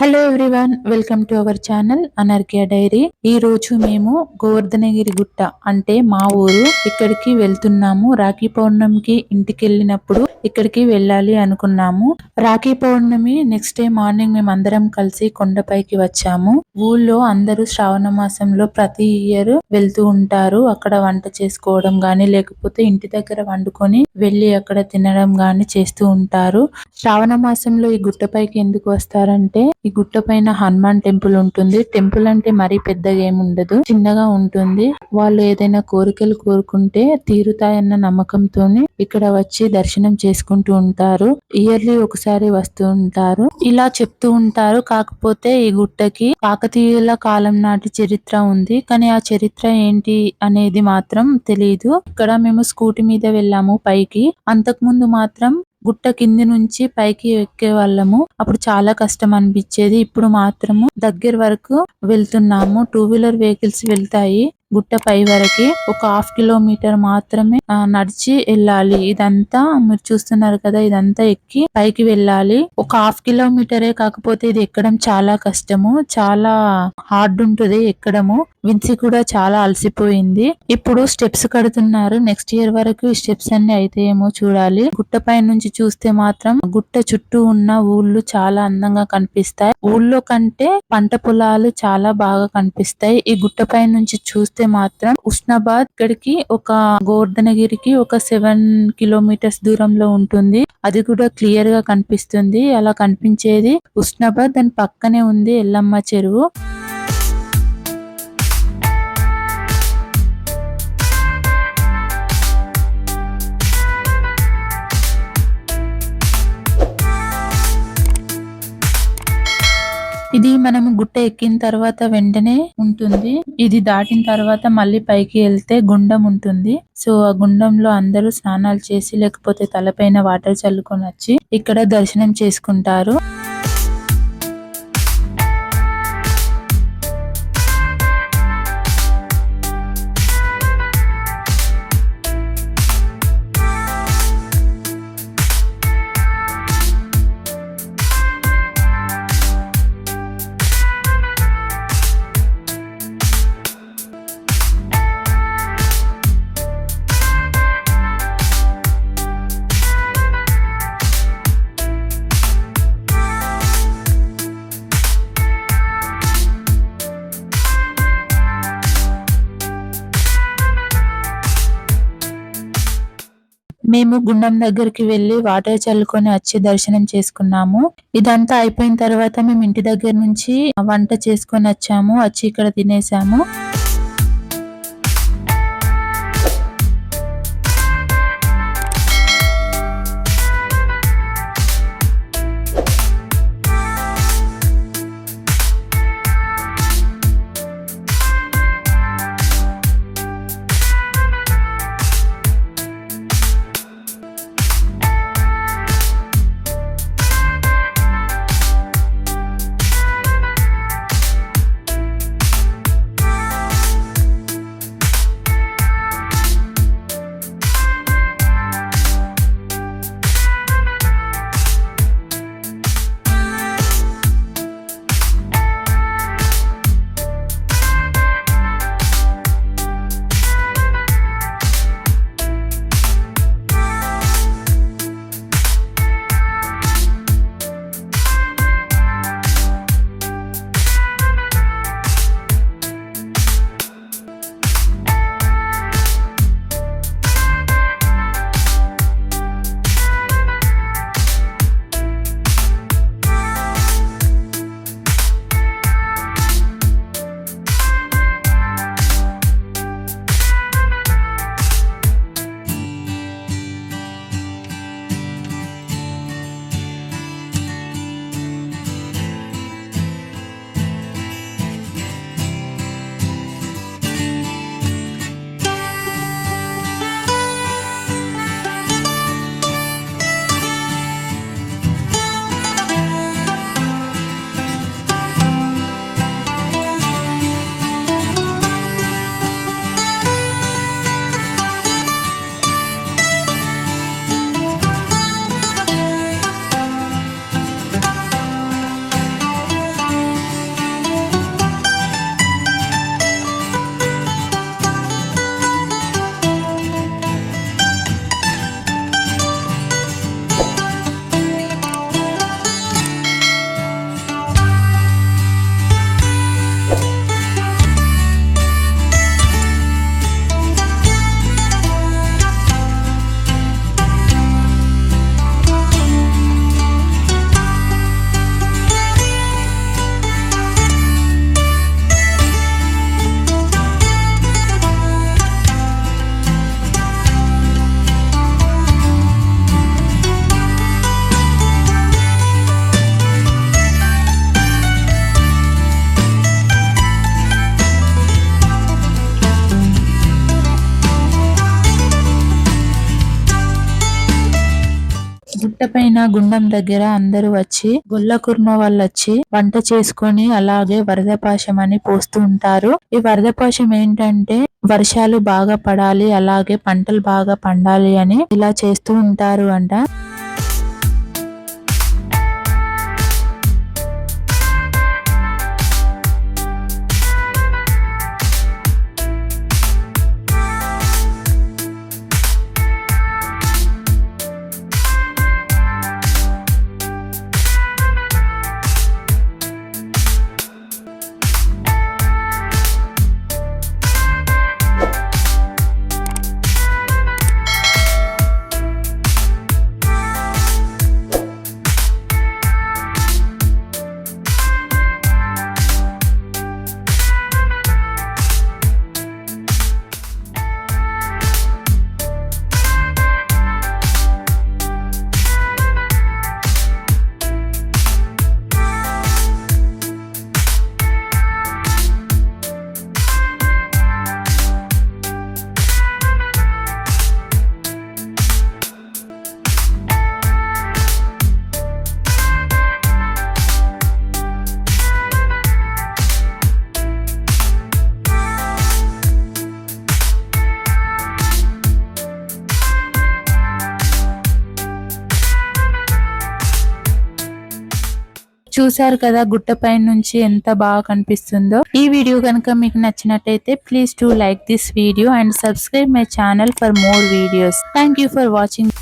Hello everyone, welcome to our channel Anarghya diary. ఈ రోజు మేము గోవర్ధనగిరి గుట్ట అంటే మా ఊరు ఇక్కడికి వెళ్తున్నాము. రాఖీ పౌర్ణమికి ఇంటికి వెళ్ళినప్పుడు ఇక్కడికి వెళ్ళాలి అనుకున్నాము. రాఖీ పౌర్ణమి నెక్స్ట్ డే మార్నింగ్ మేము అందరం కలిసి కొండపైకి వచ్చాము. ఊళ్ళో అందరూ శ్రావణ మాసంలో ప్రతి ఇయర్ వెళ్తూ ఉంటారు. అక్కడ వంట చేసుకోవడం గాని లేకపోతే ఇంటి దగ్గర వండుకొని వెళ్ళి అక్కడ తినడం గాని చేస్తూ ఉంటారు. శ్రావణ మాసంలో ఈ గుట్టపైకి ఎందుకు వస్తారంటే ఈ గుట్ట పైన హనుమాన్ టెంపుల్ ఉంటుంది. టెంపుల్ అంటే మరీ పెద్దగా ఏమి ఉండదు, చిన్నగా ఉంటుంది. వాళ్ళు ఏదైనా కోరికలు కోరుకుంటే తీరుతాయన్న నమ్మకంతోనే ఇక్కడ వచ్చి దర్శనం చేసుకుంటూ ఉంటారు. ఇయర్లీ ఒకసారి వస్తూ ఉంటారు. ఇలా చెప్తూ ఉంటారు. కాకపోతే ఈ గుట్టకి కాకతీయుల కాలం నాటి చరిత్ర ఉంది, కానీ ఆ చరిత్ర ఏంటి అనేది మాత్రం తెలియదు. ఇక్కడ మేము స్కూటీ మీద వెళ్ళాము పైకి. అంతకు ముందు మాత్రం గుట్ట కింది నుంచి పైకి ఎక్కే వాళ్ళము. అప్పుడు చాలా కష్టం అనిపించేది. ఇప్పుడు మాత్రము దగ్గర వరకు వెళ్తున్నాము. 2 వీలర్ వెహికల్స్ వెళ్తాయి. గుట్ట పై వరకి ఒక హాఫ్ కిలోమీటర్ మాత్రమే నడిచి వెళ్ళాలి. ఇదంతా మీరు చూస్తున్నారు కదా, ఇదంతా ఎక్కి పైకి వెళ్ళాలి. ఒక హాఫ్ కిలోమీటరే, కాకపోతే ఇది ఎక్కడం చాలా కష్టము, చాలా హార్డ్ ఉంటుంది ఎక్కడము. విన్సీ కూడా చాలా అలసిపోయింది. ఇప్పుడు స్టెప్స్ కడుతున్నారు. నెక్స్ట్ ఇయర్ వరకు ఈ స్టెప్స్ అన్ని అయితాయేమో చూడాలి. గుట్ట పై నుంచి చూస్తే మాత్రం గుట్ట చుట్టూ ఉన్న ఊళ్ళు చాలా అందంగా కనిపిస్తాయి. ఊళ్ళో కంటే పంట పొలాలు చాలా బాగా కనిపిస్తాయి. ఈ గుట్ట పై నుంచి చూస్తే మాత్రం ఉస్నాబాద్ ఇక్కడికి ఒక గోవర్ధనగిరికి ఒక 7 కిలోమీటర్స్ దూరంలో ఉంటుంది. అది కూడా క్లియర్ గా కనిపిస్తుంది. అలా కనిపించేది ఉస్నాబాద్. దాని పక్కనే ఉంది ఎల్లమ్మ చెరువు. ఇది మనము గుట్ట ఎక్కిన తర్వాత వెంటనే ఉంటుంది. ఇది దాటిన తర్వాత మళ్ళీ పైకి వెళ్తే గుండం ఉంటుంది. సో ఆ గుండంలో అందరూ స్నానాలు చేసి లేకపోతే తలపైన వాటర్ చల్లుకొని వచ్చి ఇక్కడ దర్శనం చేసుకుంటారు. మేము గుండం దగ్గరికి వెళ్లి వాటర్ చల్లుకొని వచ్చి దర్శనం చేసుకున్నాము. ఇదంతా అయిపోయిన తర్వాత మేము ఇంటి దగ్గర నుంచి వంట చేసుకొని వచ్చాము. వచ్చి ఇక్కడ తినేసాము. పైన గుండం దగ్గర అందరూ వచ్చి గొల్ల కుర్మ వాళ్ళు వచ్చి వంట చేసుకొని అలాగే వరద పాశం అని పోస్తూ ఉంటారు. ఈ వరద పాశం ఏంటంటే వర్షాలు బాగా పడాలి, అలాగే పంటలు బాగా పండాలి అని ఇలా చేస్తూ ఉంటారు అంట. చూసారు కదా గుట్టపై నుంచి ఎంత బాగా కనిపిస్తుందో. ఈ వీడియో కనుక మీకు నచ్చినట్టయితే please to like this video and subscribe my channel for more videos. Thank you for watching.